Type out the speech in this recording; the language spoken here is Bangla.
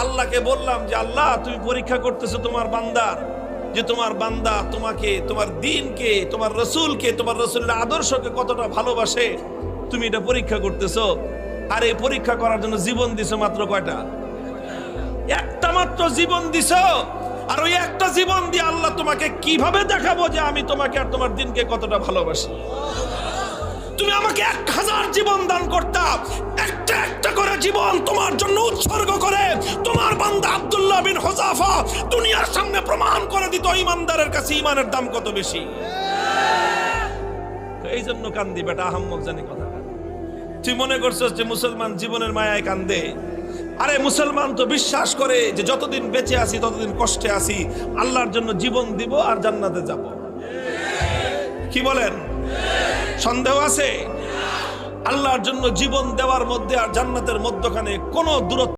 আল্লাহকে বললাম যে আল্লাহ তুমি পরীক্ষা করতেছো তোমার বান্দার, যে তোমার বান্দা তোমাকে, তোমার দ্বীনকে, তোমার রাসূলকে, তোমার রাসূলের আদর্শকে কতটা ভালোবাসে তুমি এটা পরীক্ষা করতেছো। আর এই পরীক্ষা করার জন্য জীবন দিছো মাত্র কয়টা? একটা মাত্র জীবন দিছো। আর ওই একটা জীবন দিয়ে আল্লাহ তোমাকে কিভাবে দেখাবো যে আমি তোমাকে আর তোমার দ্বীনকে কতটা ভালোবাসি? তুমি আমাকে 1000 জীবন দান করতাম, একটা একটা করে জীবন তোমার জন্য উৎসর্গ করে তোমার বান্দা আব্দুল্লাহ বিন হুযাফা দুনিয়ার সামনে প্রমাণ করে দিত ঈমানদারের কাছে ঈমানের দাম কত বেশি। এই জন্য কান্দি বেটা, আহাম্মক জানি কথা। তুই মনে করছিস যে মুসলমান জীবনের মায়ায় কান্দে? আরে মুসলমান তো বিশ্বাস করে যে যতদিন বেঁচে আছি ততদিন কষ্টে আছি, আল্লাহর জন্য জীবন দিব আর জান্নাতে যাব। কি বলেন? সন্দেহ আছে? আল্লাহর জন্য জীবন দেওয়ার মধ্যে আর জান্নাতের মধ্যখানে কোনো দূরত্ব